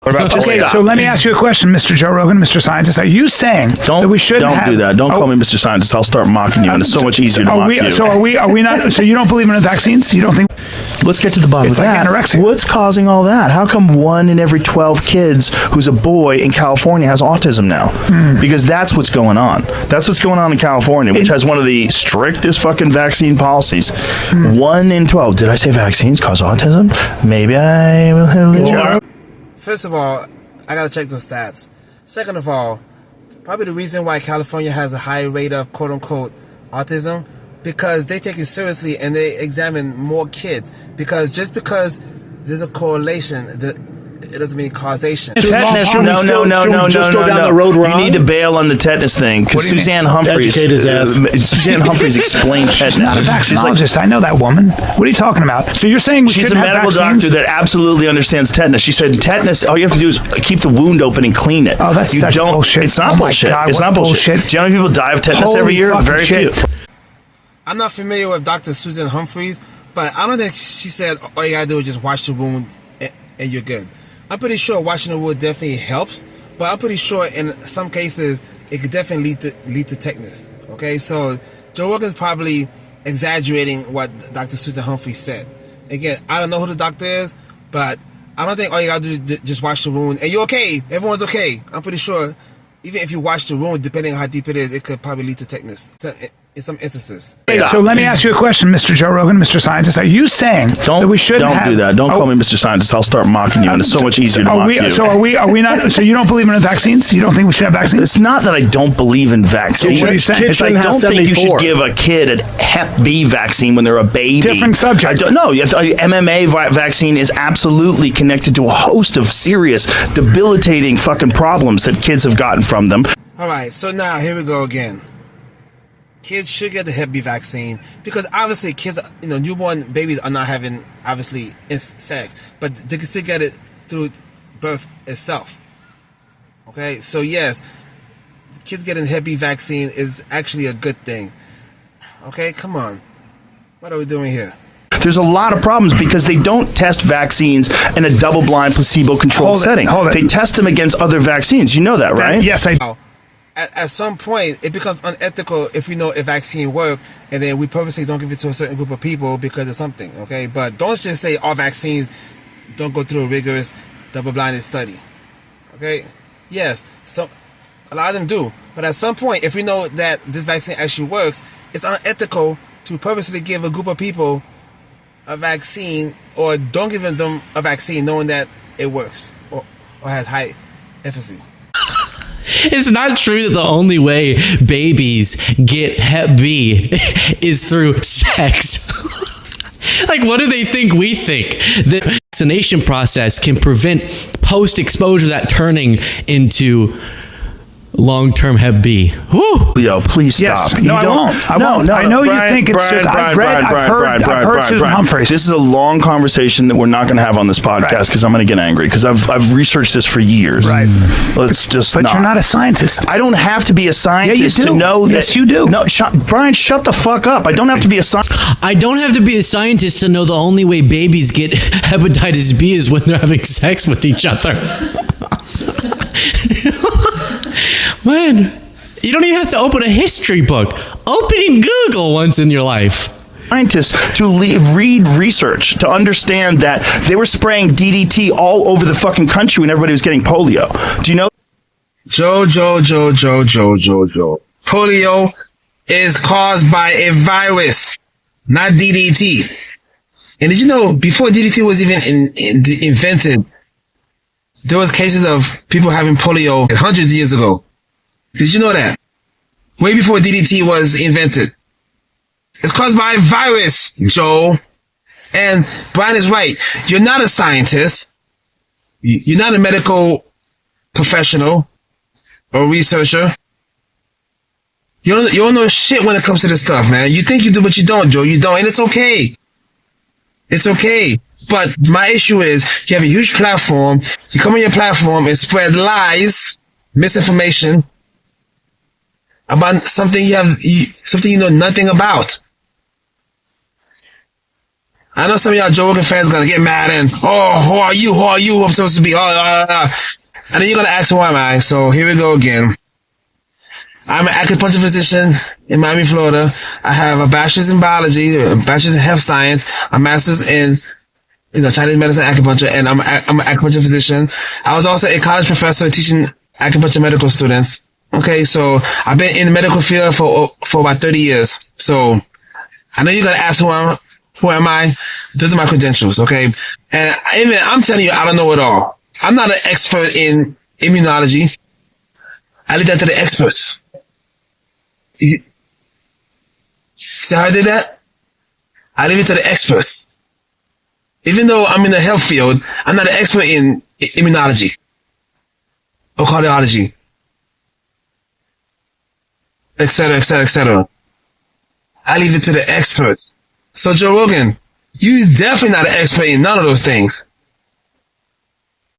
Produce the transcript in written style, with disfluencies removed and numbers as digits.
What about Okay, so let me ask you a question, Mr. Joe Rogan, Mr. Scientist. Are you saying that we shouldn't Don't do that. Don't call me Mr. Scientist. I'll start mocking you, and it's so much easier to mock you. So are we not? So you don't believe in vaccines? You don't think? Let's get to the bottom of that. Anorexia. What's causing all that? How come 1 in every 12 kids who's a boy in California has autism now? Because that's what's going on. That's what's going on in California, which has one of the strictest fucking vaccine policies. 1 in 12. Did I say vaccines cause autism? Maybe I will have... First of all, I gotta check those stats. Second of all, probably the reason why California has a high rate of quote-unquote autism, because they take it seriously and they examine more kids. Because just because there's a correlation, it doesn't mean causation. Tetanus? No. You need to bail on the tetanus thing, because Suzanne Humphries explained tetanus. She's not a vaccinologist. I know that woman. What are you talking about? So you're saying she's a medical doctor that absolutely understands tetanus. She said tetanus, all you have to do is keep the wound open and clean it. Oh, that's bullshit. It's not bullshit. God, it's not bullshit. Do you know how many people die of tetanus every year? Very few. I'm not familiar with Dr. Susan Humphries, but I don't think she said all you gotta do is just wash the wound and you're good. I'm pretty sure washing the wound definitely helps, but I'm pretty sure in some cases it could definitely lead to tetanus. Okay, so Joe Rogan's probably exaggerating what Dr. Susan Humphries said. Again, I don't know who the doctor is, but I don't think all you gotta do is just wash the wound and you're okay. Everyone's okay. I'm pretty sure even if you wash the wound, depending on how deep it is, it could probably lead to tetanus in some instances. So let me ask you a question, Mr. Joe Rogan, Mr. Scientist. Are you saying that we shouldn't Don't do that. Don't call me Mr. Scientist. I'll start mocking you, and it's so much easier to mock you. So are we not? So you don't believe in vaccines? You don't think we should have vaccines? It's not that I don't believe in vaccines. What are you saying? It's I don't think you should give a kid a Hep B vaccine when they're a baby. Different subject. No, MMA vaccine is absolutely connected to a host of serious, debilitating fucking problems that kids have gotten from them. All right, so now here we go again. Kids should get the Hep B vaccine because obviously kids, newborn babies are not having obviously sex, but they can still get it through birth itself. Okay, so yes, kids getting Hep B vaccine is actually a good thing. Okay, come on, what are we doing here? There's a lot of problems because they don't test vaccines in a double-blind, placebo-controlled setting. They test them against other vaccines. You know that, right? Yes, I do. At some point, it becomes unethical if we know a vaccine works and then we purposely don't give it to a certain group of people because of something, okay? But don't just say all vaccines don't go through a rigorous double-blinded study, okay? Yes, a lot of them do. But at some point, if we know that this vaccine actually works, it's unethical to purposely give a group of people a vaccine or don't give them a vaccine knowing that it works or has high efficacy. It's not true that the only way babies get Hep B is through sex. Like, what do they think we think? The vaccination process can prevent post-exposure that turning into long-term Hep B. Woo! Yo, please stop. Yes. No, I won't. I know you think it's just. I've heard Susan Humphries. This is a long conversation that we're not going to have on this podcast because I'm going to get angry because I've researched this for years. Right. Let's just. But you're not a scientist. I don't have to be a scientist to know that. Yes, you do. No, Brian, shut the fuck up. I don't have to be a scientist. I don't have to be a scientist to know the only way babies get hepatitis B is when they're having sex with each other. Man, you don't even have to open a history book. Open Google once in your life. Scientists to read research to understand that they were spraying DDT all over the fucking country when everybody was getting polio. Do you know? Joe. Polio is caused by a virus, not DDT. And did you know before DDT was even invented, there was cases of people having polio hundreds of years ago. Did you know that? Way before DDT was invented. It's caused by a virus, Joe. And Brian is right. You're not a scientist. You're not a medical professional or researcher. You don't know shit when it comes to this stuff, man. You think you do, but you don't, Joe. You don't. And it's okay. It's okay. But my issue is you have a huge platform. You come on your platform and spread lies, misinformation about something you know nothing about. I know some of y'all Joe Rogan fans are gonna get mad and, oh, who are you? Who are you? Who I'm supposed to be? And then you're gonna ask, who am I? So here we go again. I'm an acupuncture physician in Miami, Florida. I have a bachelor's in biology, a bachelor's in health science, a master's in, Chinese medicine, acupuncture, and I'm an acupuncture physician. I was also a college professor teaching acupuncture medical students. Okay, so I've been in the medical field for about 30 years. So I know you're gonna ask who am I? Those are my credentials, okay? And even I'm telling you, I don't know it all. I'm not an expert in immunology. I leave that to the experts. See how I did that? I leave it to the experts. Even though I'm in the health field, I'm not an expert in immunology or cardiology, etc., etc., etc. I leave it to the experts. So Joe Rogan, you're definitely not an expert in none of those things.